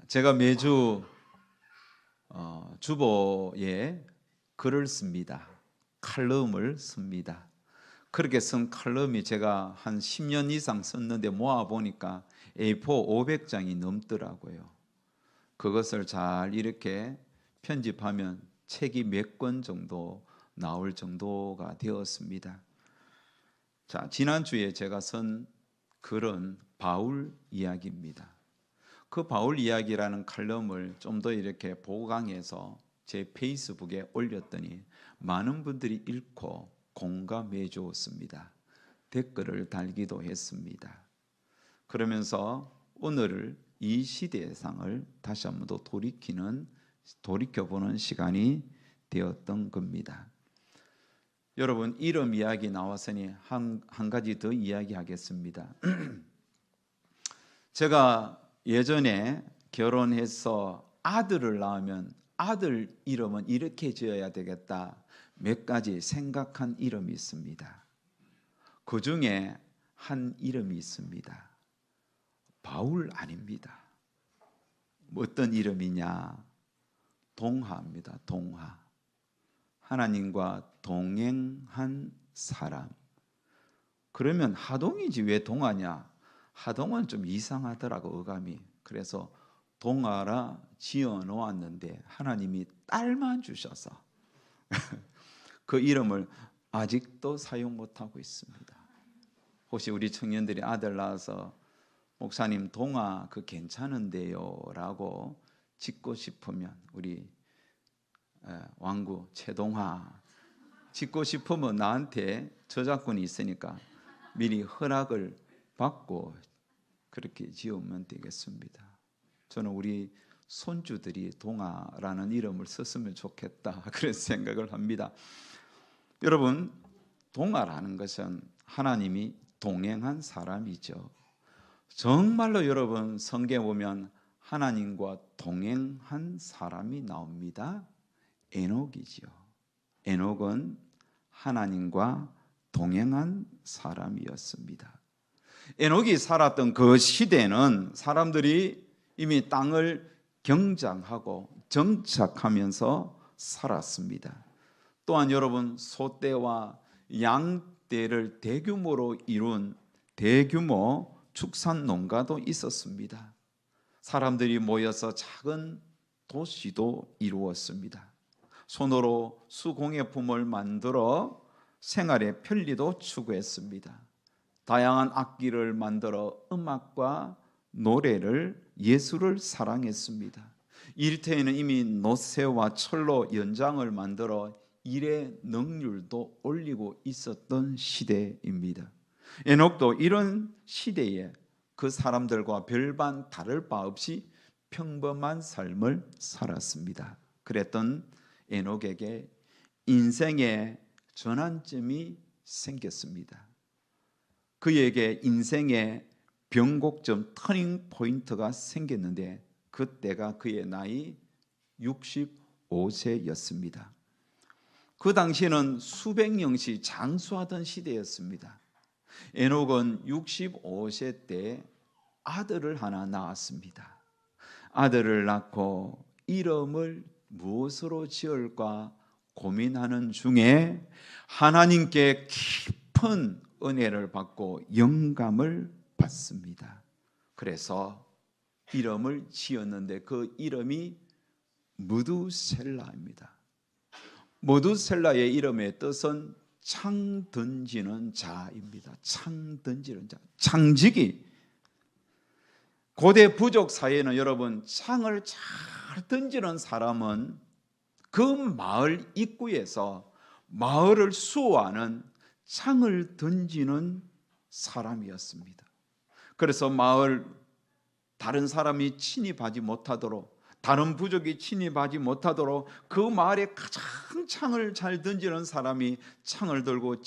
제가 매주 주보에 글을 씁니다. 칼럼을 씁니다. 그렇게 쓴 칼럼이 제가 한 10년 이상 썼는데 모아보니까 A4 500장이 넘더라고요. 그것을 잘 이렇게 편집하면 책이 몇 권 정도 나올 정도가 되었습니다. 자, 지난주에 제가 쓴 글은 바울 이야기입니다. 그 바울 이야기라는 칼럼을 좀 더 이렇게 보강해서 제 페이스북에 올렸더니 많은 분들이 읽고 공감해 주었습니다. 댓글을 달기도 했습니다. 그러면서 오늘 이 시대상을 다시 한번 더 돌이켜보는 시간이 되었던 겁니다. 여러분, 이름 이야기 나왔으니 한 가지 더 이야기하겠습니다. 제가 예전에 결혼해서 아들을 낳으면 아들 이름은 이렇게 지어야 되겠다 몇 가지 생각한 이름이 있습니다. 그 중에 한 이름이 있습니다. 바울 아닙니다. 어떤 이름이냐? 동하입니다. 동하. 하나님과 동행한 사람. 그러면 하동이지 왜 동하냐? 하동은 좀 이상하더라고, 어감이. 그래서 동하라 지어 놓았는데 하나님이 딸만 주셔서 그 이름을 아직도 사용 못하고 있습니다. 혹시 우리 청년들이 아들 낳아서 목사님 동하 그 괜찮은데요 라고 짓고 싶으면 우리 왕구 최동하 짓고 싶으면 나한테 저작권이 있으니까 미리 허락을 받고 그렇게 지으면 되겠습니다. 저는 우리 손주들이 동아라는 이름을 썼으면 좋겠다 그런 생각을 합니다. 여러분, 동아라는 것은 하나님이 동행한 사람이죠. 정말로 여러분 성경에 보면 하나님과 동행한 사람이 나옵니다. 에녹이죠. 에녹은 하나님과 동행한 사람이었습니다. 에녹이 살았던 그 시대는 사람들이 이미 땅을 경작하고 정착하면서 살았습니다. 또한 여러분, 소떼와 양떼를 대규모로 이룬 대규모 축산 농가도 있었습니다. 사람들이 모여서 작은 도시도 이루었습니다. 손으로 수공예품을 만들어 생활의 편리도 추구했습니다. 다양한 악기를 만들어 음악과 노래를 예술을 사랑했습니다. 일터에는 이미 노새와 철로 연장을 만들어 일의 능률도 올리고 있었던 시대입니다. 에녹도 이런 시대에 그 사람들과 별반 다를 바 없이 평범한 삶을 살았습니다. 그랬던 에녹에게 인생의 전환점이 생겼습니다. 그에게 인생의 변곡점, 터닝 포인트가 생겼는데 그때가 그의 나이 65세였습니다. 그 당시에는 수백 명씩 장수하던 시대였습니다. 에녹은 65세 때 아들을 하나 낳았습니다. 아들을 낳고 이름을 무엇으로 지을까 고민하는 중에 하나님께 깊은 은혜를 받고 영감을 받습니다. 그래서 이름을 지었는데 그 이름이 무두셀라입니다. 무두셀라의 이름의 뜻은 창 던지는 자입니다. 창 던지는 자. 창직이 고대 부족 사회에는 여러분 창을 잘 던지는 사람은 그 마을 입구에서 마을을 수호하는 창을 던지는 사람이었습니다. 그래서 마을 다른 사람이 침입하지 못하도록, 다른 부족이 침입하지 못하도록 그 마을에 가장 창을 잘 던지는 사람이 창을 들고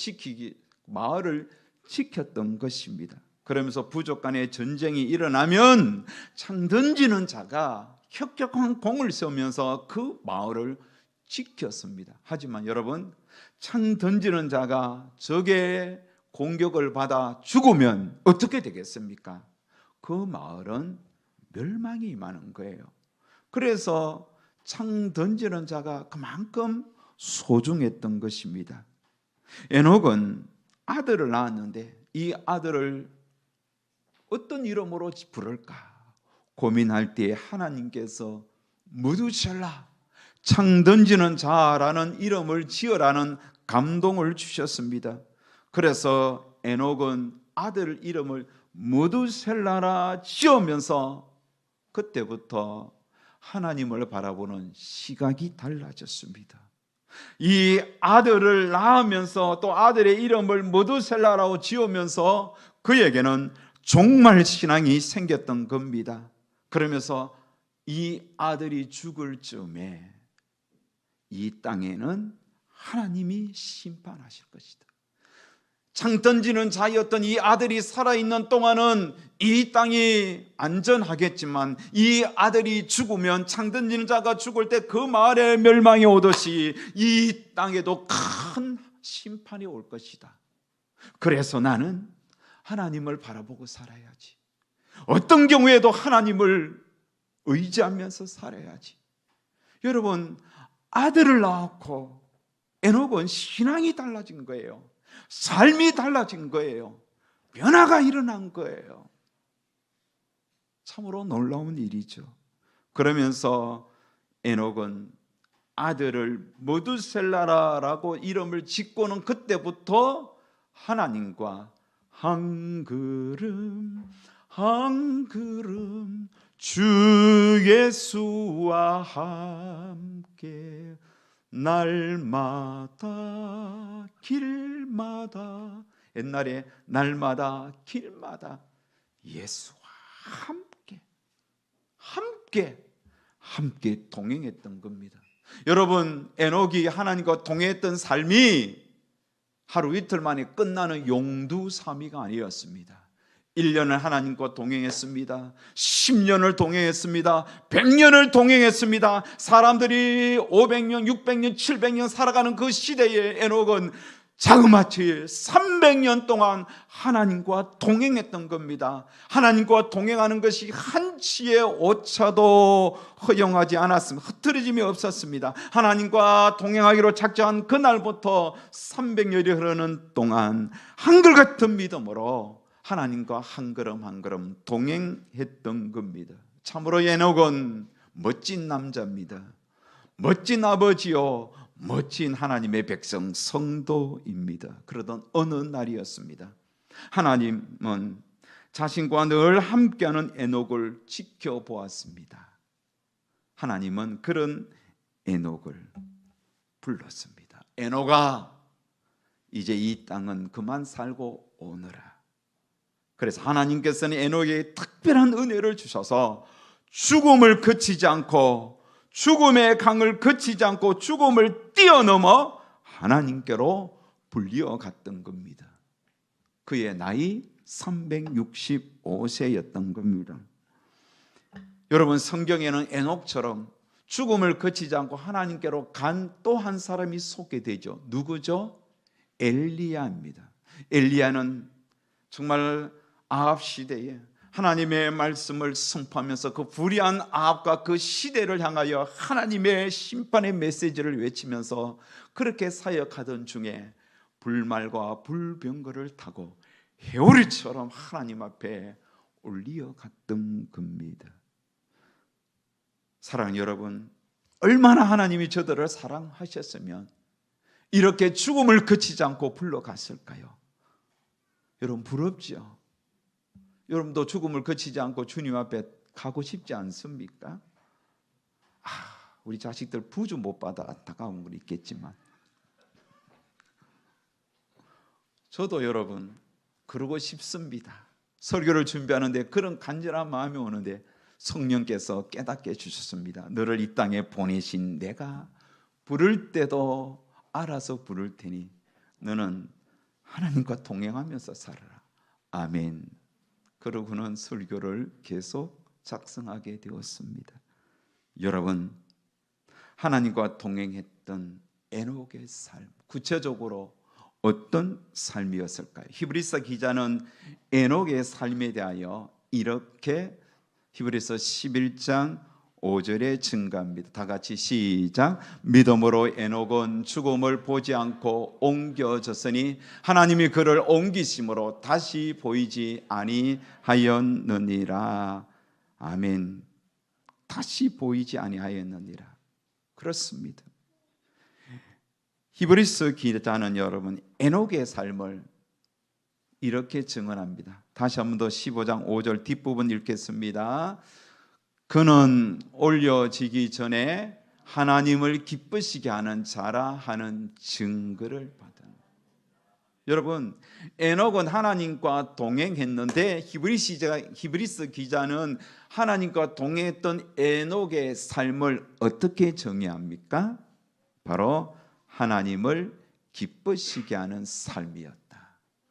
마을을 지켰던 것입니다. 그러면서 부족 간의 전쟁이 일어나면 창 던지는 자가 혁혁한 공을 세우면서 그 마을을 지켰습니다. 하지만 여러분, 창 던지는 자가 적의 공격을 받아 죽으면 어떻게 되겠습니까? 그 마을은 멸망이 임하는 거예요. 그래서 창 던지는 자가 그만큼 소중했던 것입니다. 에녹은 아들을 낳았는데 이 아들을 어떤 이름으로 부를까 고민할 때에 하나님께서 무두셀라, 창 던지는 자라는 이름을 지어라는 감동을 주셨습니다. 그래서 에녹은 아들 이름을 무두셀라라 지으면서 그때부터 하나님을 바라보는 시각이 달라졌습니다. 이 아들을 낳으면서 또 아들의 이름을 무두셀라라고 지으면서 그에게는 종말 신앙이 생겼던 겁니다. 그러면서 이 아들이 죽을 즈음에 이 땅에는 하나님이 심판하실 것이다. 창 던지는 자였던 이 아들이 살아있는 동안은 이 땅이 안전하겠지만 이 아들이 죽으면 창 던지는 자가 죽을 때 그 마을에 멸망이 오듯이 이 땅에도 큰 심판이 올 것이다. 그래서 나는 하나님을 바라보고 살아야지. 어떤 경우에도 하나님을 의지하면서 살아야지. 여러분, 아들을 낳았고 에녹은 신앙이 달라진 거예요. 삶이 달라진 거예요. 변화가 일어난 거예요. 참으로 놀라운 일이죠. 그러면서 에녹은 아들을 무두셀라라고 이름을 짓고는 그때부터 하나님과 한 걸음 한 걸음 주 예수와 함께 날마다 길마다, 옛날에 날마다 길마다 예수와 함께 동행했던 겁니다. 여러분, 에녹이 하나님과 동행했던 삶이 하루 이틀 만에 끝나는 용두사미가 아니었습니다. 1년을 하나님과 동행했습니다. 10년을 동행했습니다. 100년을 동행했습니다. 사람들이 500년, 600년, 700년 살아가는 그 시대에 에녹은 자그마치 300년 동안 하나님과 동행했던 겁니다. 하나님과 동행하는 것이 한치의 오차도 허용하지 않았습니다. 흐트러짐이 없었습니다. 하나님과 동행하기로 작정한 그날부터 300년이 흐르는 동안 한결같은 믿음으로 하나님과 한 걸음 한 걸음 동행했던 겁니다. 참으로 에녹은 멋진 남자입니다. 멋진 아버지요, 멋진 하나님의 백성 성도입니다. 그러던 어느 날이었습니다. 하나님은 자신과 늘 함께하는 에녹을 지켜보았습니다. 하나님은 그런 에녹을 불렀습니다. 에녹아, 이제 이 땅은 그만 살고 오너라. 그래서 하나님께서는 에녹에게 특별한 은혜를 주셔서 죽음을 거치지 않고, 죽음의 강을 거치지 않고 죽음을 뛰어넘어 하나님께로 불려갔던 겁니다. 그의 나이 365세였던 겁니다. 여러분, 성경에는 에녹처럼 죽음을 거치지 않고 하나님께로 간 또 한 사람이 소개되죠. 누구죠? 엘리야입니다. 엘리야는 정말 아합 시대에 하나님의 말씀을 선포하면서 그 불의한 아합과 그 시대를 향하여 하나님의 심판의 메시지를 외치면서 그렇게 사역하던 중에 불말과 불병거를 타고 해오리처럼 하나님 앞에 올리어갔던 겁니다. 사랑하는 여러분, 얼마나 하나님이 저들을 사랑하셨으면 이렇게 죽음을 거치지 않고 불러갔을까요? 여러분, 부럽죠? 여러분도 죽음을 거치지 않고 주님 앞에 가고 싶지 않습니까? 우리 자식들 부주 못 받아 안타까운 건 있겠지만 저도 여러분 그러고 싶습니다. 설교를 준비하는데 그런 간절한 마음이 오는데 성령께서 깨닫게 해주셨습니다. 너를 이 땅에 보내신 내가 부를 때도 알아서 부를 테니 너는 하나님과 동행하면서 살아라. 아멘. 그러고는 설교를 계속 작성하게 되었습니다. 여러분, 하나님과 동행했던 에녹의 삶, 구체적으로 어떤 삶이었을까요? 히브리서 기자는 에녹의 삶에 대하여 이렇게 히브리서 11장 5절의 증가입니다. 다 같이 시작. 믿음으로 에녹은 죽음을 보지 않고 옮겨졌으니 하나님이 그를 옮기심으로 다시 보이지 아니하였느니라. 아멘. 다시 보이지 아니하였느니라. 그렇습니다. 히브리서 기자는 여러분 에녹의 삶을 이렇게 증언합니다. 다시 한 번 더 15장 5절 뒷부분 읽겠습니다. 그는 올려지기 전에 하나님을 기쁘시게 하는 자라 하는 증거를 받은. 여러분, 에녹은 하나님과 동행했는데 히브리서 기자는 하나님과 동행했던 에녹의 삶을 어떻게 정의합니까? 바로 하나님을 기쁘시게 하는 삶이었다.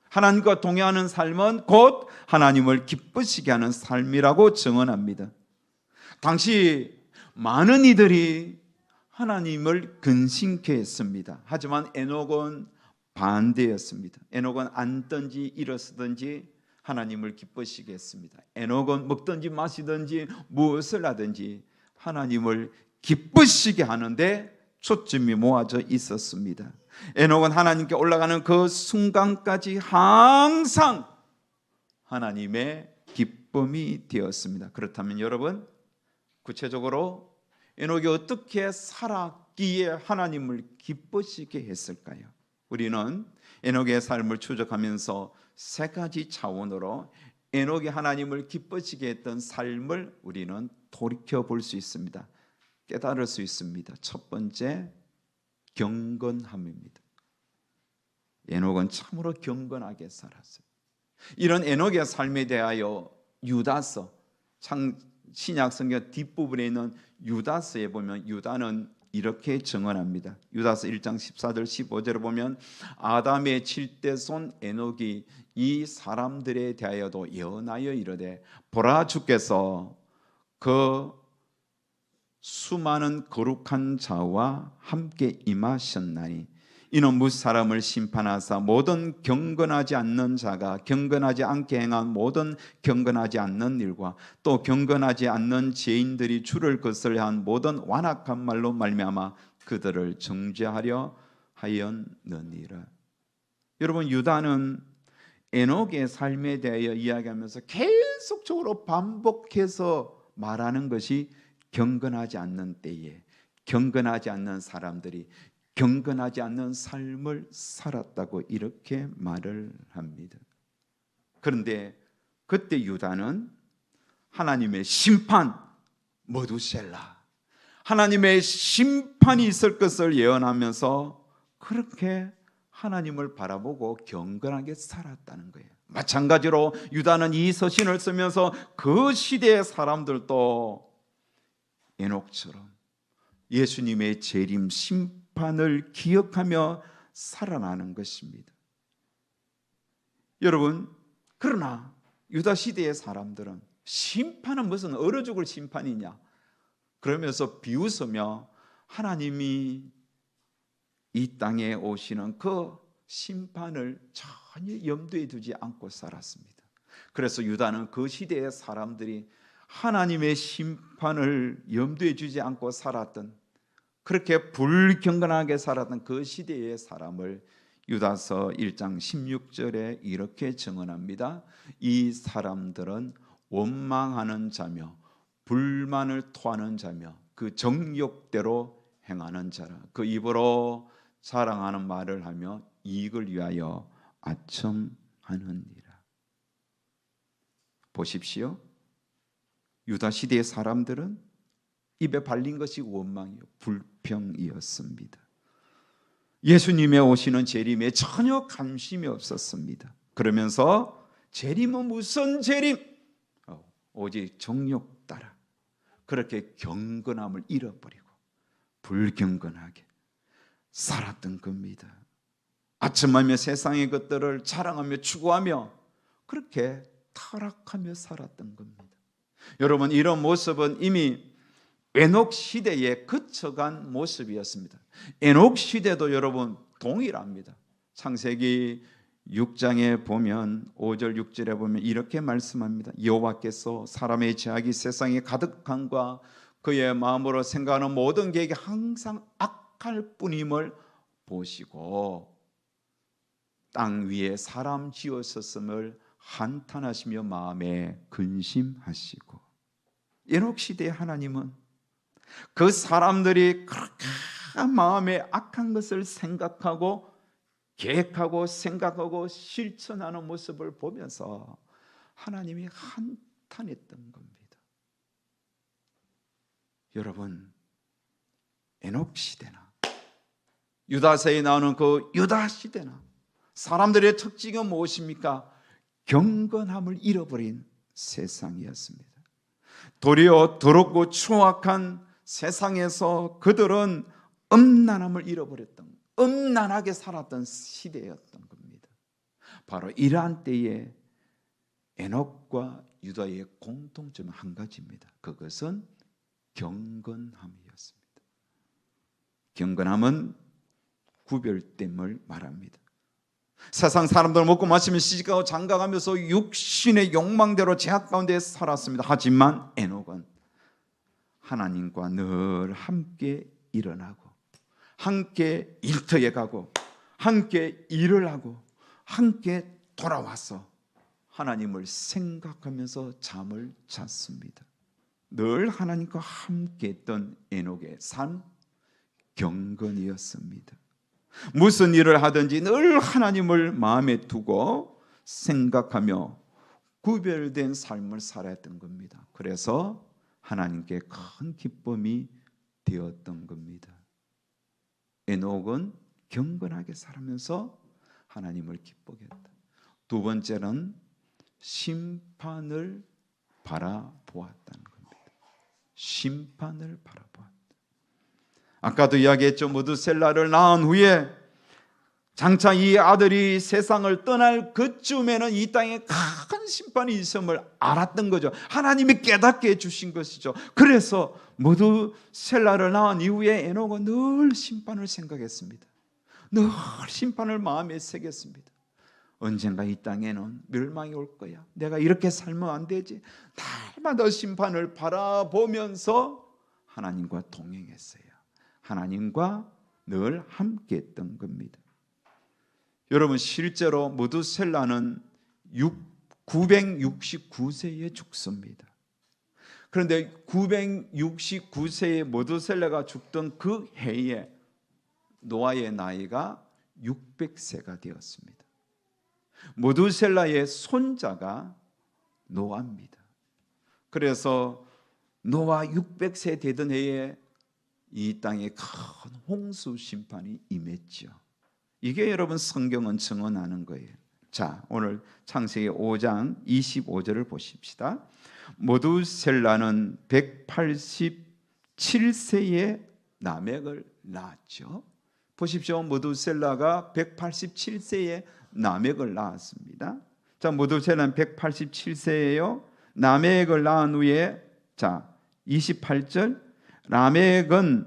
하나님과 동행하는 삶은 곧 하나님을 기쁘시게 하는 삶이라고 증언합니다. 당시 많은 이들이 하나님을 근심케 했습니다. 하지만 에녹은 반대였습니다. 에녹은 앉든지 일어서든지 하나님을 기쁘시게 했습니다. 에녹은 먹든지 마시든지 무엇을 하든지 하나님을 기쁘시게 하는데 초점이 모아져 있었습니다. 에녹은 하나님께 올라가는 그 순간까지 항상 하나님의 기쁨이 되었습니다. 그렇다면 여러분, 구체적으로 에녹이 어떻게 살았기에 하나님을 기쁘시게 했을까요? 우리는 에녹의 삶을 추적하면서 세 가지 차원으로 에녹이 하나님을 기쁘시게 했던 삶을 우리는 돌이켜 볼 수 있습니다. 깨달을 수 있습니다. 첫 번째, 경건함입니다. 에녹은 참으로 경건하게 살았어요. 이런 에녹의 삶에 대하여 유다서, 신약 성경 뒷부분에 있는 유다서에 보면 유다는 이렇게 증언합니다. 유다서 1장 14절 15절을 보면 아담의 7대 손 에녹이 이 사람들에 대하여도 예언하여 이르되 보라 주께서 그 수많은 거룩한 자와 함께 임하셨나니 이는 무 사람을 심판하사 모든 경건하지 않는 자가 경건하지 않게 행한 모든 경건하지 않는 일과 또 경건하지 않는 죄인들이 주를 거슬려 한 모든 완악한 말로 말미암아 그들을 정죄하려 하였느니라. 여러분, 유다는 에녹의 삶에 대하여 이야기하면서 계속적으로 반복해서 말하는 것이 경건하지 않는 때에 경건하지 않는 사람들이 경건하지 않는 삶을 살았다고 이렇게 말을 합니다. 그런데 그때 유다는 하나님의 심판, 머두셀라, 하나님의 심판이 있을 것을 예언하면서 그렇게 하나님을 바라보고 경건하게 살았다는 거예요. 마찬가지로 유다는 이 서신을 쓰면서 그 시대의 사람들도 에녹처럼 예수님의 재림 심판을 기억하며 살아나는 것입니다. 여러분, 그러나 유다 시대의 사람들은 심판은 무슨 얼어 죽을 심판이냐 그러면서 비웃으며 하나님이 이 땅에 오시는 그 심판을 전혀 염두에 두지 않고 살았습니다. 그래서 유다는 그 시대의 사람들이 하나님의 심판을 염두에 두지 않고 살았던, 그렇게 불경건하게 살았던 그 시대의 사람을 유다서 1장 16절에 이렇게 증언합니다. 이 사람들은 원망하는 자며 불만을 토하는 자며 그 정욕대로 행하는 자라. 그 입으로 자랑하는 말을 하며 이익을 위하여 아첨하느니라. 보십시오. 유다 시대의 사람들은 입에 발린 것이 원망이요 불평이었습니다. 예수님의 오시는 재림에 전혀 관심이 없었습니다. 그러면서 재림은 무슨 재림? 오직 정욕 따라 그렇게 경건함을 잃어버리고 불경건하게 살았던 겁니다. 아첨하며 세상의 것들을 자랑하며 추구하며 그렇게 타락하며 살았던 겁니다. 여러분, 이런 모습은 이미 에녹 시대에 거쳐간 모습이었습니다. 에녹 시대도 여러분 동일합니다. 창세기 6장에 보면 5절 6절에 보면 이렇게 말씀합니다. 여호와께서 사람의 죄악이 세상에 가득함과 그의 마음으로 생각하는 모든 계획이 항상 악할 뿐임을 보시고 땅 위에 사람 지으셨음을 한탄하시며 마음에 근심하시고. 에녹 시대의 하나님은 그 사람들이 그렇게 마음에 악한 것을 생각하고 계획하고 생각하고 실천하는 모습을 보면서 하나님이 한탄했던 겁니다. 여러분, 에녹 시대나 유다서에 나오는 그 유다 시대나 사람들의 특징은 무엇입니까? 경건함을 잃어버린 세상이었습니다. 도리어 더럽고 추악한 세상에서 그들은 음란함을 잃어버렸던, 음란하게 살았던 시대였던 겁니다. 바로 이러한 때에 에녹과 유다의 공통점은 한 가지입니다. 그것은 경건함이었습니다. 경건함은 구별됨을 말합니다. 세상 사람들 먹고 마시며 시집가고 장가가면서 육신의 욕망대로 제약 가운데 살았습니다. 하지만 에녹은 하나님과 늘 함께 일어나고 함께 일터에 가고 함께 일을 하고 함께 돌아와서 하나님을 생각하면서 잠을 잤습니다. 늘 하나님과 함께 했던 에녹의 삶, 경건이었습니다. 무슨 일을 하든지 늘 하나님을 마음에 두고 생각하며 구별된 삶을 살았던 겁니다. 그래서 하나님께 큰 기쁨이 되었던 겁니다. 에녹은 경건하게 살면서 하나님을 기쁘게 했다. 두 번째는 심판을 바라보았다는 겁니다. 심판을 바라보았다. 아까도 이야기했죠. 무드셀라를 낳은 후에 장차 이 아들이 세상을 떠날 그쯤에는 이 땅에 큰 심판이 있음을 알았던 거죠. 하나님이 깨닫게 해주신 것이죠. 그래서 무드셀라를 낳은 이후에 에녹은 늘 심판을 생각했습니다. 늘 심판을 마음에 새겼습니다. 언젠가 이 땅에는 멸망이 올 거야. 내가 이렇게 살면 안 되지. 날마다 심판을 바라보면서 하나님과 동행했어요. 하나님과 늘 함께 했던 겁니다. 여러분, 실제로 무드셀라는 969세에 죽습니다. 그런데 969세에 무드셀라가 죽던 그 해에 노아의 나이가 600세가 되었습니다. 무드셀라의 손자가 노아입니다. 그래서 노아 600세 되던 해에 이 땅에 큰 홍수 심판이 임했죠. 이게 여러분 성경은 증언하는 거예요. 자, 오늘 창세기 5장 25절을 보십시다. 무드셀라는 187세에 라멕을 낳았죠. 보십시오. 무드셀라가 187세에 라멕을 낳았습니다. 자, 무드셀라는 187세예요. 라멕을 낳은 후에 자, 28절 라멕은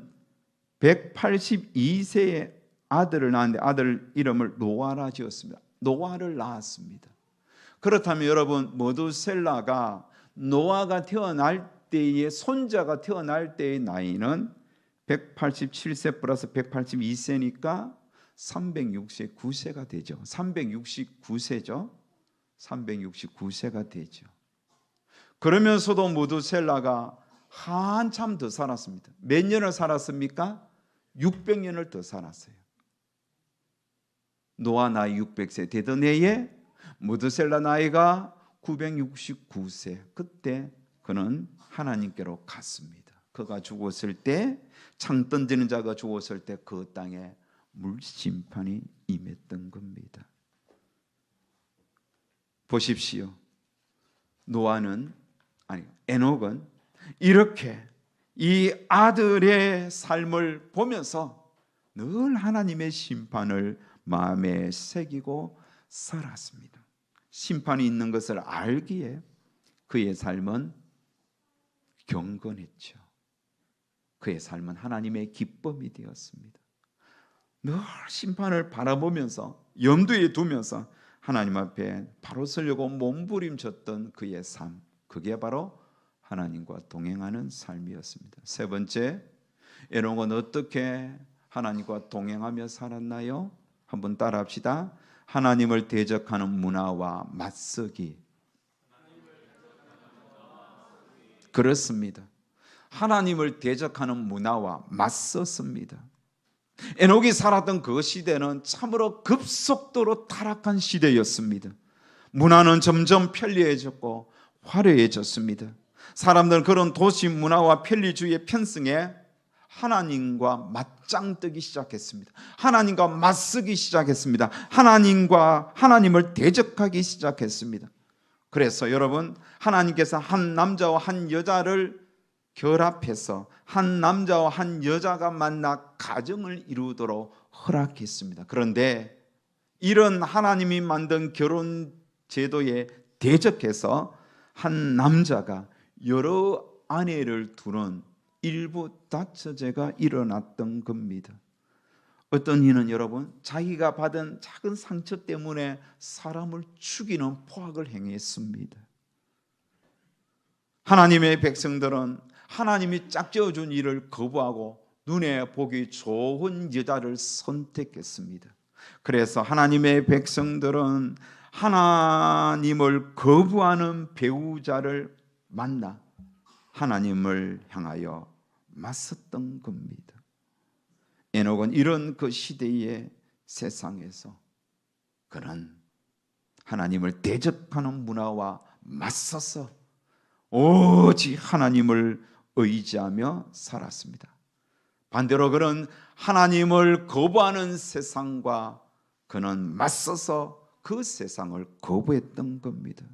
182세에 아들을 낳았는데 아들 이름을 노아라 지었습니다. 노아를 낳았습니다. 그렇다면 여러분, 무드셀라가 노아가 태어날 때의 손자가 태어날 때의 나이는 187세 플러스 182세니까 369세가 되죠. 369세죠. 369세가 되죠. 그러면서도 무드셀라가 한참 더 살았습니다. 몇 년을 살았습니까? 600년을 더 살았어요. 노아 나이 600세 되던 해에 무드셀라 나이가 969세. 그때 그는 하나님께로 갔습니다. 그가 죽었을 때, 창 던지는 자가 죽었을 때 그 땅에 물심판이 임했던 겁니다. 보십시오. 에녹은 이렇게 이 아들의 삶을 보면서 늘 하나님의 심판을 마음에 새기고 살았습니다. 심판이 있는 것을 알기에 그의 삶은 경건했죠. 그의 삶은 하나님의 기쁨이 되었습니다. 늘 심판을 바라보면서 염두에 두면서 하나님 앞에 바로 서려고 몸부림쳤던 그의 삶, 그게 바로 하나님과 동행하는 삶이었습니다. 세 번째, 에녹은 어떻게 하나님과 동행하며 살았나요? 한번 따라합시다. 하나님을 대적하는 문화와 맞서기. 그렇습니다. 하나님을 대적하는 문화와 맞섰습니다. 에녹이 살았던 그 시대는 참으로 급속도로 타락한 시대였습니다. 문화는 점점 편리해졌고 화려해졌습니다. 사람들은 그런 도시 문화와 편리주의의 편승에 하나님과 맞짱 뜨기 시작했습니다. 하나님과 맞서기 시작했습니다. 하나님을 대적하기 시작했습니다. 그래서 여러분, 하나님께서 한 남자와 한 여자를 결합해서 한 남자와 한 여자가 만나 가정을 이루도록 허락했습니다. 그런데 이런 하나님이 만든 결혼 제도에 대적해서 한 남자가 여러 아내를 두는 일부 다처제가 일어났던 겁니다. 어떤 이는 여러분, 자기가 받은 작은 상처 때문에 사람을 죽이는 포악을 행했습니다. 하나님의 백성들은 하나님이 짝지어준 일을 거부하고 눈에 보기 좋은 여자를 선택했습니다. 그래서 하나님의 백성들은 하나님을 거부하는 배우자를 만나 하나님을 향하여 맞섰던 겁니다. 에녹은 이런 그 시대의 세상에서 그는 하나님을 대적하는 문화와 맞서서 오직 하나님을 의지하며 살았습니다. 반대로 그는 하나님을 거부하는 세상과 그는 맞서서 그 세상을 거부했던 겁니다.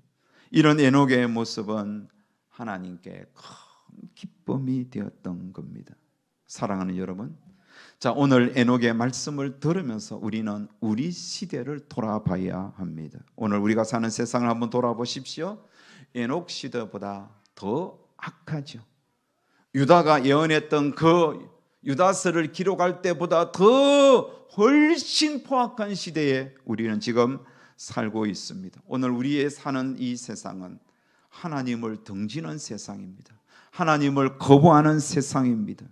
이런 에녹의 모습은 하나님께 큰 기쁨이 되었던 겁니다. 사랑하는 여러분, 자, 오늘 에녹의 말씀을 들으면서 우리는 우리 시대를 돌아봐야 합니다. 오늘 우리가 사는 세상을 한번 돌아보십시오. 에녹 시대보다 더 악하죠. 유다가 예언했던 그 유다서를 기록할 때보다 더 훨씬 포악한 시대에 우리는 지금 살고 있습니다. 오늘 우리의 사는 이 세상은 하나님을 등지는 세상입니다. 하나님을 거부하는 세상입니다.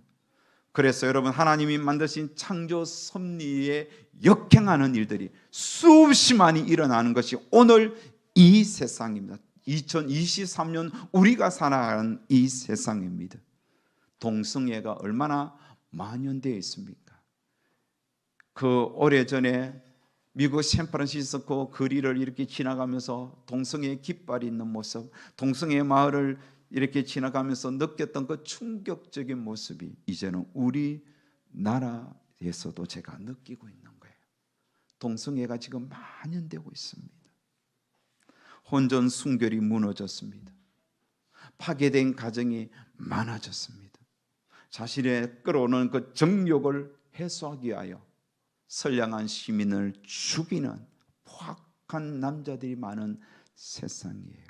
그래서 여러분, 하나님이 만드신 창조 섭리에 역행하는 일들이 수없이 많이 일어나는 것이 오늘 이 세상입니다. 2023년 우리가 살아가는 이 세상입니다. 동성애가 얼마나 만연되어 있습니까? 그 오래전에 미국 샌프란시스코 거리를 이렇게 지나가면서 동성애 깃발이 있는 모습, 동성애 마을을 이렇게 지나가면서 느꼈던 그 충격적인 모습이 이제는 우리나라에서도 제가 느끼고 있는 거예요. 동성애가 지금 만연되고 있습니다. 혼전 순결이 무너졌습니다. 파괴된 가정이 많아졌습니다. 자신의 끌어오는 그 정욕을 해소하기 위하여 선량한 시민을 죽이는 포악한 남자들이 많은 세상이에요.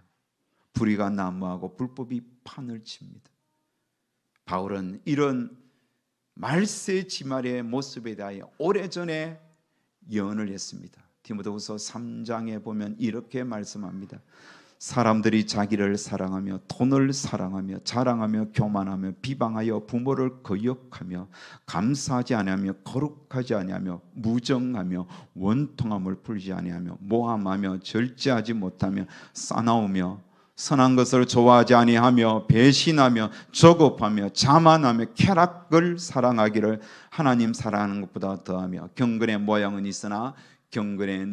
불의가 난무하고 불법이 판을 칩니다. 바울은 이런 말세지말의 모습에 대하여 오래전에 예언을 했습니다. 디모데후서 3장에 보면 이렇게 말씀합니다. 사람들이 자기를 사랑하며 돈을 사랑하며 자랑하며 교만하며 비방하여 부모를 거역하며 감사하지 아니하며 거룩하지 아니하며 무정하며 원통함을 풀지 아니하며 모함하며 절제하지 못하며 싸나우며 선한 것을 좋아하지 아니하며 배신하며 저급하며 자만하며 쾌락을 사랑하기를 하나님 사랑하는 것보다 더하며 경건의 모양은 있으나 경건의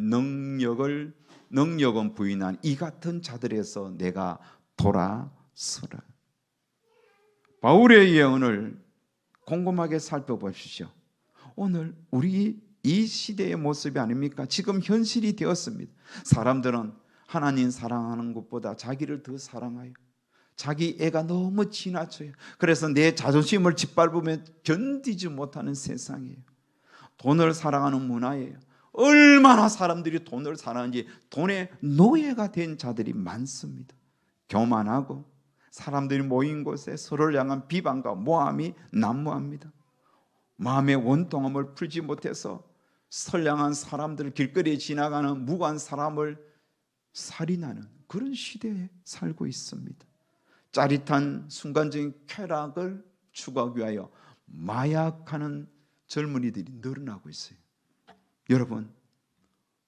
능력은 부인한 이 같은 자들에서 내가 돌아서라. 바울의 예언을 곰곰하게 살펴보십시오. 오늘 우리 이 시대의 모습이 아닙니까? 지금 현실이 되었습니다. 사람들은 하나님 사랑하는 것보다 자기를 더 사랑하여 자기 애가 너무 지나쳐요. 그래서 내 자존심을 짓밟으며 견디지 못하는 세상이에요. 돈을 사랑하는 문화예요. 얼마나 사람들이 돈을 사랑하는지 돈의 노예가 된 자들이 많습니다. 교만하고 사람들이 모인 곳에 서로를 향한 비방과 모함이 난무합니다. 마음의 원통함을 풀지 못해서 선량한 사람들, 길거리에 지나가는 무고한 사람을 살인하는 그런 시대에 살고 있습니다. 짜릿한 순간적인 쾌락을 추구하기 위하여 마약하는 젊은이들이 늘어나고 있어요. 여러분,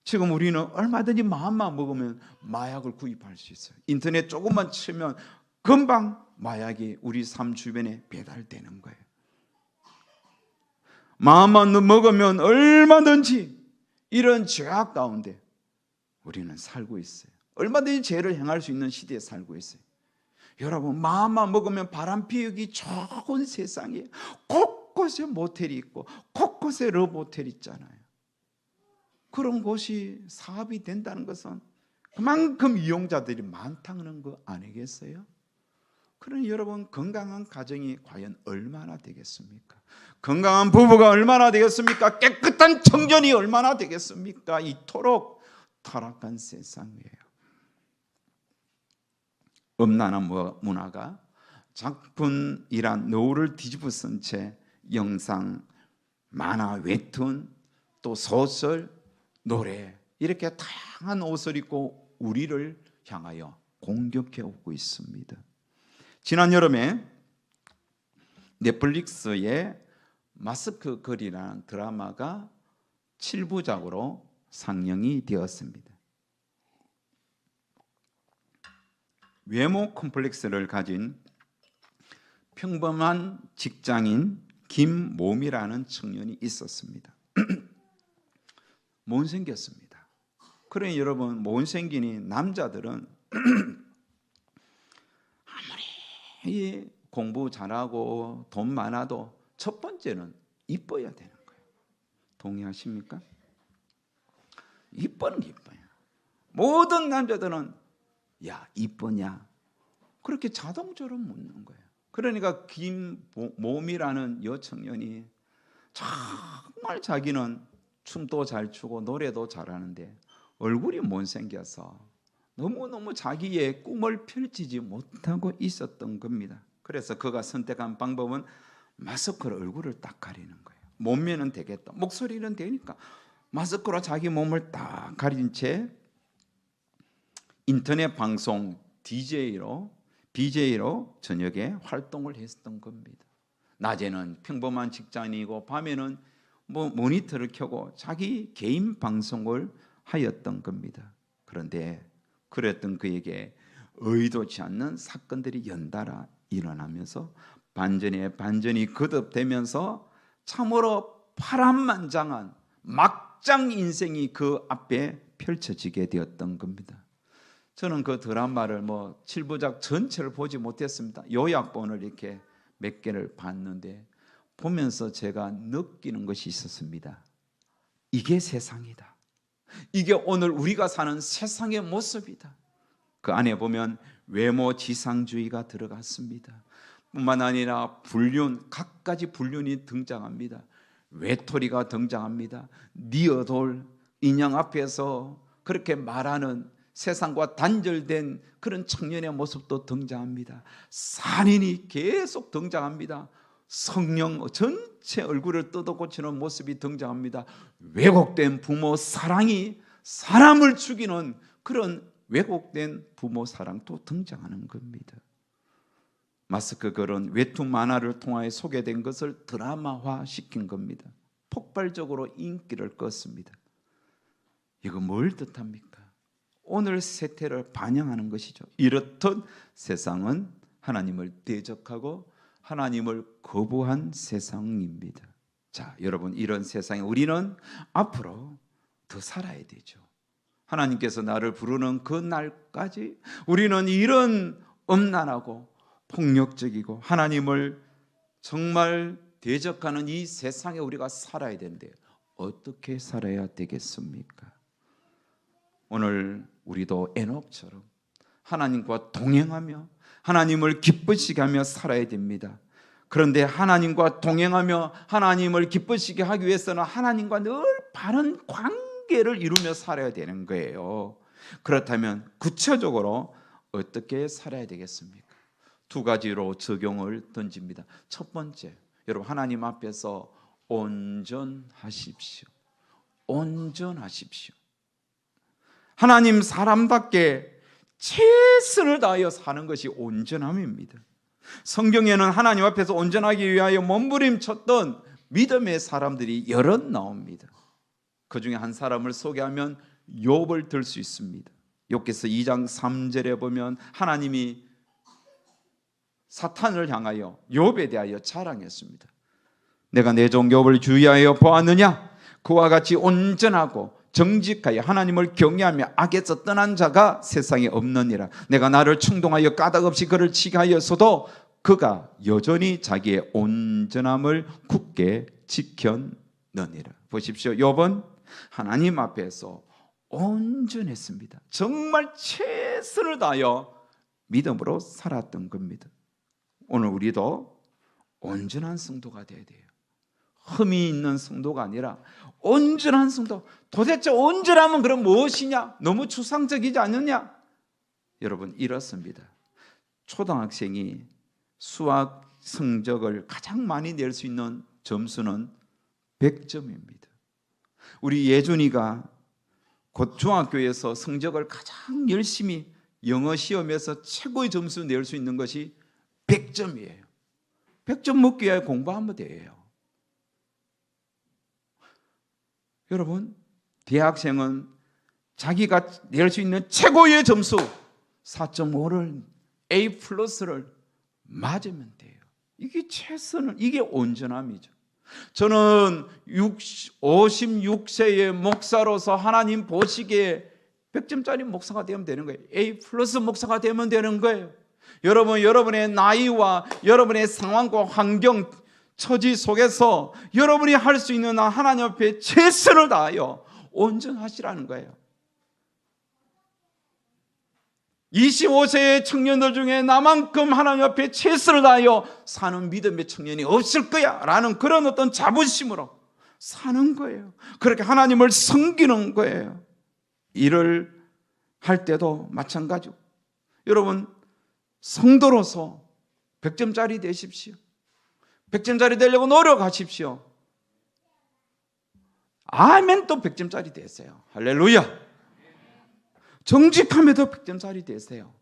지금 우리는 얼마든지 마음만 먹으면 마약을 구입할 수 있어요. 인터넷 조금만 치면 금방 마약이 우리 삶 주변에 배달되는 거예요. 마음만 먹으면 얼마든지 이런 죄악 가운데 우리는 살고 있어요. 얼마든지 죄를 행할 수 있는 시대에 살고 있어요. 여러분, 마음만 먹으면 바람 피우기 좋은 세상이에요. 곳곳에 모텔이 있고 곳곳에 러브호텔이 있잖아요. 그런 곳이 사업이 된다는 것은 그만큼 이용자들이 많다는 거 아니겠어요? 그러니 여러분, 건강한 가정이 과연 얼마나 되겠습니까? 건강한 부부가 얼마나 되겠습니까? 깨끗한 청년이 얼마나 되겠습니까? 이토록 타락한 세상이에요. 음란한 문화가 작품이란 노을을 뒤집어쓴 채 영상, 만화, 웹툰, 또 소설, 노래 이렇게 다양한 옷을 입고 우리를 향하여 공격해 오고 있습니다. 지난 여름에 넷플릭스의 마스크 걸이라는 드라마가 7부작으로 상영이 되었습니다. 외모 컴플렉스를 가진 평범한 직장인 김몸이라는 청년이 있었습니다. 못생겼습니다. 그러니 여러분, 못생긴 남자들은 아무리 공부 잘하고 돈 많아도 첫 번째는 이뻐야 되는 거예요. 동의하십니까? 이뻐는 이뻐요. 모든 남자들은 야, 이쁘냐? 그렇게 자동적으로 묻는 거예요. 그러니까 김몸이라는 여청년이 정말 자기는 춤도 잘 추고 노래도 잘하는데 얼굴이 못생겨서 너무너무 자기의 꿈을 펼치지 못하고 있었던 겁니다. 그래서 그가 선택한 방법은 마스크로 얼굴을 딱 가리는 거예요. 몸매는 되겠다, 목소리는 되니까 마스크로 자기 몸을 딱 가린 채 인터넷 방송 BJ로 저녁에 활동을 했던 겁니다. 낮에는 평범한 직장인이고 밤에는 모니터를 켜고 자기 개인 방송을 하였던 겁니다. 그런데 그랬던 그에게 의도치 않는 사건들이 연달아 일어나면서 반전에 반전이 거듭되면서 참으로 파란만장한 막장 인생이 그 앞에 펼쳐지게 되었던 겁니다. 저는 그 드라마를 7부작 전체를 보지 못했습니다. 요약본을 이렇게 몇 개를 봤는데 보면서 제가 느끼는 것이 있었습니다. 이게 세상이다. 이게 오늘 우리가 사는 세상의 모습이다. 그 안에 보면 외모 지상주의가 들어갔습니다. 뿐만 아니라 갖가지 불륜이 등장합니다. 외톨이가 등장합니다. 니어돌, 인형 앞에서 그렇게 말하는 세상과 단절된 그런 청년의 모습도 등장합니다. 살인이 계속 등장합니다. 성령 전체 얼굴을 뜯어고치는 모습이 등장합니다. 왜곡된 부모 사랑이 사람을 죽이는 그런 왜곡된 부모 사랑도 등장하는 겁니다. 마스크 걸은 웹툰 만화를 통하여 소개된 것을 드라마화 시킨 겁니다. 폭발적으로 인기를 껐습니다. 이거 뭘 뜻합니까? 오늘 세태를 반영하는 것이죠. 이렇듯 세상은 하나님을 대적하고 하나님을 거부한 세상입니다. 자, 여러분, 이런 세상에 우리는 앞으로 더 살아야 되죠. 하나님께서 나를 부르는 그 날까지 우리는 이런 음란하고 폭력적이고 하나님을 정말 대적하는 이 세상에 우리가 살아야 되는데 어떻게 살아야 되겠습니까? 오늘 우리도 에녹처럼 하나님과 동행하며 하나님을 기쁘시게 하며 살아야 됩니다. 그런데 하나님과 동행하며 하나님을 기쁘시게 하기 위해서는 하나님과 늘 바른 관계를 이루며 살아야 되는 거예요. 그렇다면 구체적으로 어떻게 살아야 되겠습니까? 두 가지로 적용을 던집니다. 첫 번째, 여러분, 하나님 앞에서 온전하십시오. 온전하십시오. 하나님 사람답게 최선을 다하여 사는 것이 온전함입니다. 성경에는 하나님 앞에서 온전하기 위하여 몸부림쳤던 믿음의 사람들이 여럿 나옵니다. 그 중에 한 사람을 소개하면 욥을 들 수 있습니다. 욥기서 2장 3절에 보면 하나님이 사탄을 향하여 욥에 대하여 자랑했습니다. 내가 내 종 욥을 주의하여 보았느냐? 그와 같이 온전하고 정직하여 하나님을 경외하며 악에서 떠난 자가 세상에 없느니라. 내가 나를 충동하여 까닭없이 그를 치게 하였어도 그가 여전히 자기의 온전함을 굳게 지켰느니라. 보십시오. 욥은 하나님 앞에서 온전했습니다. 정말 최선을 다하여 믿음으로 살았던 겁니다. 오늘 우리도 온전한 성도가 되어야 돼요. 흠이 있는 성도가 아니라 온전한 성도. 도대체 온전하면 그럼 무엇이냐? 너무 추상적이지 않느냐? 여러분, 이렇습니다. 초등학생이 수학 성적을 가장 많이 낼 수 있는 점수는 100점입니다. 우리 예준이가 곧 중학교에서 성적을 가장 열심히 영어 시험에서 최고의 점수 낼 수 있는 것이 100점이에요. 100점 먹기 위해 공부하면 돼요. 여러분, 대학생은 자기가 낼 수 있는 최고의 점수 4.5를 A 플러스를 맞으면 돼요. 이게 최선을, 이게 온전함이죠. 저는 56세의 목사로서 하나님 보시기에 100점짜리 목사가 되면 되는 거예요. A 플러스 목사가 되면 되는 거예요. 여러분, 여러분의 나이와 여러분의 상황과 환경, 처지 속에서 여러분이 할 수 있는 하나님 앞에 최선을 다하여 온전하시라는 거예요. 25세의 청년들 중에 나만큼 하나님 앞에 최선을 다하여 사는 믿음의 청년이 없을 거야 라는 그런 어떤 자부심으로 사는 거예요. 그렇게 하나님을 섬기는 거예요. 일을 할 때도 마찬가지고, 여러분 성도로서 100점짜리 되십시오. 100점짜리 되려고 노력하십시오. 아멘. 또 100점짜리 되세요. 할렐루야. 정직함에도 100점짜리 되세요.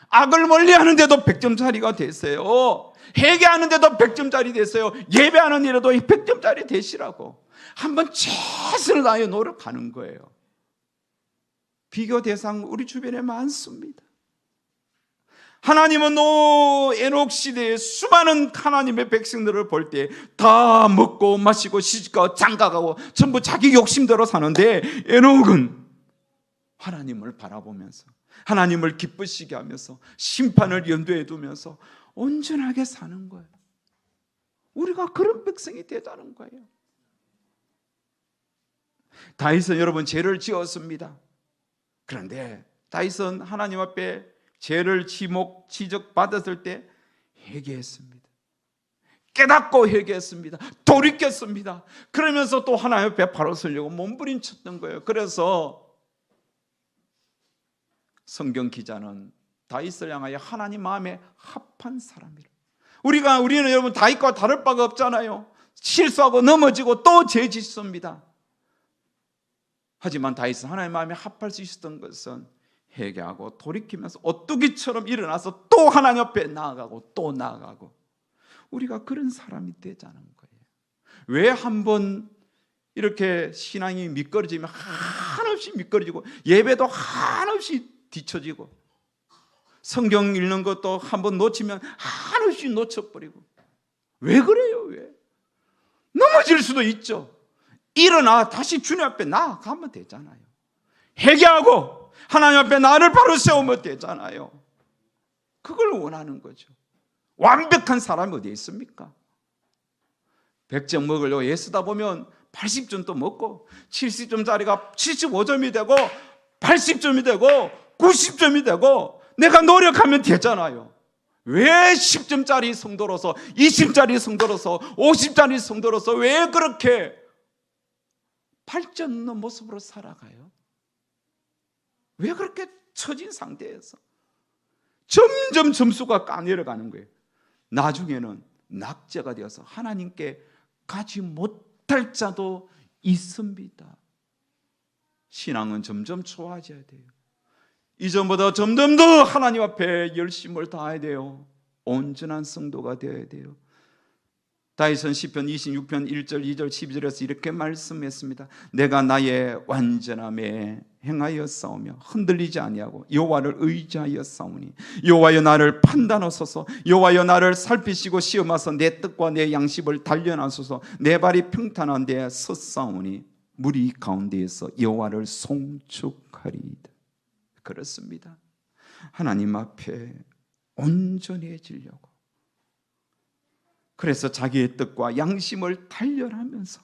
악을 멀리하는데도 100점짜리가 되세요. 회개하는데도 100점짜리 되세요. 예배하는 일에도 100점짜리 되시라고 한번 최선을 다하여 노력하는 거예요. 비교 대상 우리 주변에 많습니다. 하나님은 에녹 시대에 수많은 하나님의 백성들을 볼 때 다 먹고 마시고 시집가고 장가가고 전부 자기 욕심대로 사는데, 에녹은 하나님을 바라보면서 하나님을 기쁘시게 하면서 심판을 염두에 두면서 온전하게 사는 거예요. 우리가 그런 백성이 되자는 거예요. 다윗은 여러분 죄를 지었습니다. 그런데 다윗은 하나님 앞에 죄를 지적받았을 때 회개했습니다. 깨닫고 회개했습니다. 돌이켰습니다. 그러면서 또 하나님 앞에 바로 서려고 몸부림쳤던 거예요. 그래서 성경 기자는 다윗을 향하여 하나님 마음에 합한 사람이라. 우리는 여러분 다윗과 다를 바가 없잖아요. 실수하고 넘어지고 또 죄 짓습니다. 하지만 다윗은 하나님 마음에 합할 수 있었던 것은 회개하고 돌이키면서 오뚜기처럼 일어나서 또 하나님 앞에 나아가고 또 나아가고, 우리가 그런 사람이 되자는 거예요. 왜 한번 이렇게 신앙이 미끄러지면 한없이 미끄러지고, 예배도 한없이 뒤처지고, 성경 읽는 것도 한번 놓치면 한없이 놓쳐버리고, 왜 그래요? 왜? 넘어질 수도 있죠. 일어나 다시 주님 앞에 나아가면 되잖아요. 회개하고 하나님 앞에 나를 바로 세우면 되잖아요. 그걸 원하는 거죠. 완벽한 사람이 어디 있습니까? 100점 먹으려고 애쓰다 보면 80점도 먹고 70점짜리가 75점이 되고 80점이 되고 90점이 되고 내가 노력하면 되잖아요. 왜 10점짜리 성도로서 20점짜리 성도로서 50점짜리 성도로서 왜 그렇게 발전 없는 모습으로 살아가요? 왜 그렇게 처진 상태에서 점점 점수가 까내려가는 거예요? 나중에는 낙제가 되어서 하나님께 가지 못할 자도 있습니다. 신앙은 점점 좋아져야 돼요. 이전보다 점점 더 하나님 앞에 열심을 다해야 돼요. 온전한 성도가 되어야 돼요. 다윗은 시편 26편 1절 2절 12절에서 이렇게 말씀했습니다. 내가 나의 완전함에 행하여 싸우며 흔들리지 아니하고 여호와를 의지하여 싸우니 여호와여 나를 판단하소서. 여호와여 나를 살피시고 시험하사 내 뜻과 내 양심을 단련하소서. 내 발이 평탄한 데에 섰사오니 무리 가운데에서 여호와를 송축하리이다. 그렇습니다. 하나님 앞에 온전해지려고, 그래서 자기의 뜻과 양심을 단련하면서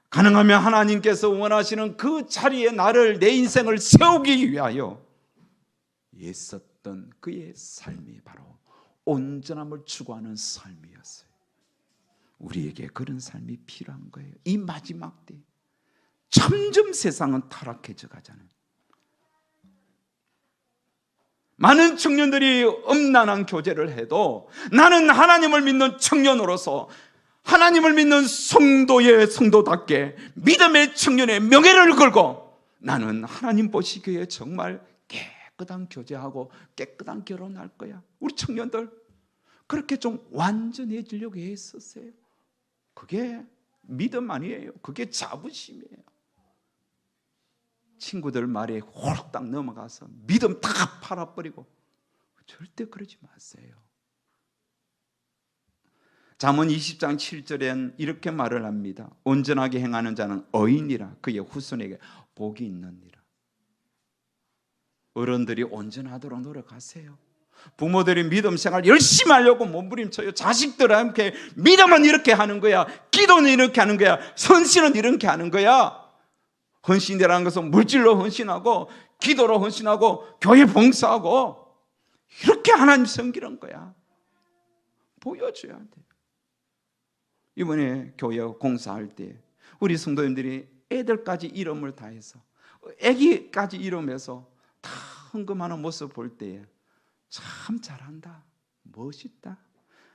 가능하면 하나님께서 원하시는 그 자리에 나를, 내 인생을 세우기 위하여 애썼던 그의 삶이 바로 온전함을 추구하는 삶이었어요. 우리에게 그런 삶이 필요한 거예요. 이 마지막 때 점점 세상은 타락해져 가잖아요. 많은 청년들이 음란한 교제를 해도 나는 하나님을 믿는 청년으로서 하나님을 믿는 성도의 성도답게 믿음의 청년의 명예를 걸고 나는 하나님 보시기에 정말 깨끗한 교제하고 깨끗한 결혼할 거야. 우리 청년들 그렇게 좀 완전해지려고 했었어요. 그게 믿음 아니에요. 그게 자부심이에요. 친구들 말에 홀딱 넘어가서 믿음 다 팔아버리고, 절대 그러지 마세요. 잠언 20장 7절엔 이렇게 말을 합니다. 온전하게 행하는 자는 의인이라 그의 후손에게 복이 있느니라. 어른들이 온전하도록 노력하세요. 부모들이 믿음 생활 열심히 하려고 몸부림쳐요. 자식들한테 믿음은 이렇게 하는 거야, 기도는 이렇게 하는 거야, 헌신은 이렇게 하는 거야. 헌신이라는 것은 물질로 헌신하고 기도로 헌신하고 교회 봉사하고 이렇게 하나님 섬기는 거야. 보여줘야 돼. 이번에 교회 공사할 때 우리 성도님들이 애들까지 이름을 다해서, 애기까지 이름해서 다 헌금하는 모습 볼 때에 참 잘한다, 멋있다.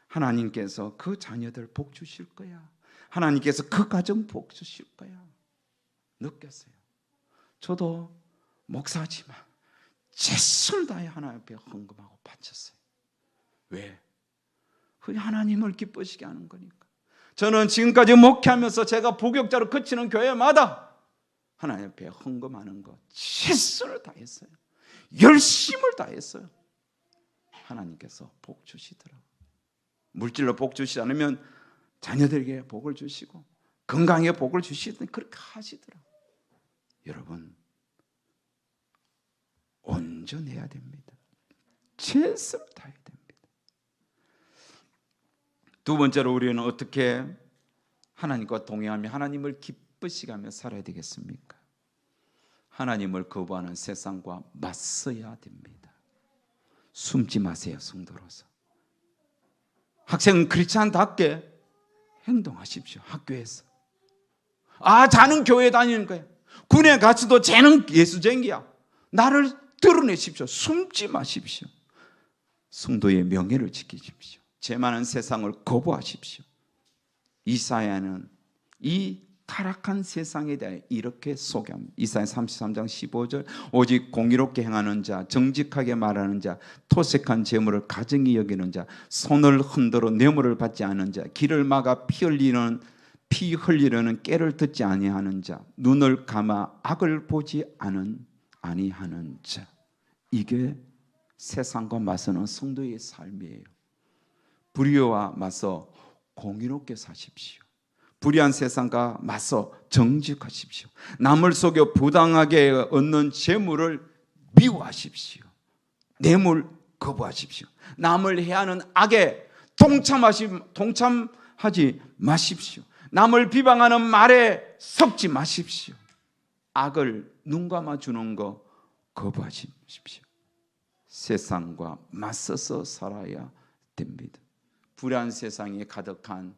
하나님께서 그 자녀들 복 주실 거야. 하나님께서 그 가정 복 주실 거야. 느꼈어요. 저도 목사지만 최선을 다해 하나님 앞에 헌금하고 바쳤어요. 왜? 그게 하나님을 기쁘시게 하는 거니까. 저는 지금까지 목회하면서 제가 부격자로 그치는 교회마다 하나님 앞에 헌금하는 거 최선을 다했어요. 열심을 다했어요. 하나님께서 복 주시더라고요. 물질로 복 주시지 않으면 자녀들에게 복을 주시고 건강에 복을 주시더니 그렇게 하시더라고요. 여러분, 온전해야 됩니다. 최선을 다해야 됩니다. 두 번째로 우리는 어떻게 하나님과 동행하며 하나님을 기쁘시게 하며 살아야 되겠습니까? 하나님을 거부하는 세상과 맞서야 됩니다. 숨지 마세요, 성도로서. 학생은 크리스찬답게 행동하십시오. 학교에서. 자는 교회 다니는 거야. 군에 가서도 쟤는 예수쟁이야. 나를 드러내십시오. 숨지 마십시오. 성도의 명예를 지키십시오. 죄 많은 세상을 거부하십시오. 이사야는 이 타락한 세상에 대해 이렇게 소개합니다. 이사야 33장 15절 오직 공의롭게 행하는 자, 정직하게 말하는 자, 토색한 재물을 가증히 여기는 자, 손을 흔들어 뇌물을 받지 않은 자, 길을 막아 피 흘리려는 깨를 듣지 아니하는 자, 눈을 감아 악을 보지 아니하는 자. 이게 세상과 맞서는 성도의 삶이에요. 불의와 맞서 공의롭게 사십시오. 불의한 세상과 맞서 정직하십시오. 남을 속여 부당하게 얻는 재물을 미워하십시오. 뇌물 거부하십시오. 남을 해하는 악에 동참하지 마십시오. 남을 비방하는 말에 섞지 마십시오. 악을 눈 감아 주는 거 거부하십시오. 세상과 맞서서 살아야 됩니다. 불의한 세상에 가득한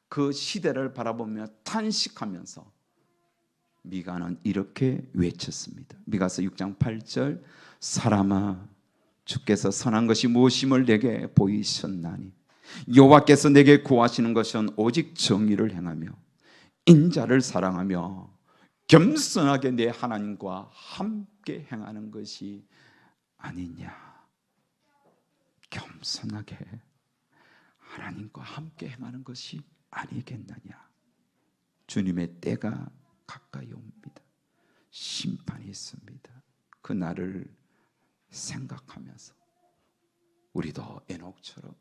그 시대를 바라보며 탄식하면서 미가는 이렇게 외쳤습니다. 미가서 6장 8절 사람아 주께서 선한 것이 무엇임을 내게 보이셨나니 여호와께서 내게 구하시는 것은 오직 정의를 행하며 인자를 사랑하며 겸손하게 내 하나님과 함께 행하는 것이 아니냐. 겸손하게 하나님과 함께 행하는 것이 아니겠느냐. 주님의 때가 가까이 옵니다. 심판이 있습니다. 그 날을 생각하면서 우리도 에녹처럼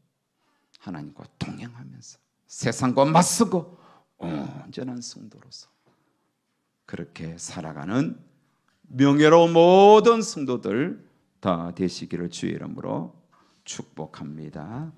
하나님과 동행하면서 세상과 맞서고 온전한 성도로서 그렇게 살아가는 명예로운 모든 성도들 다 되시기를 주의 이름으로 축복합니다.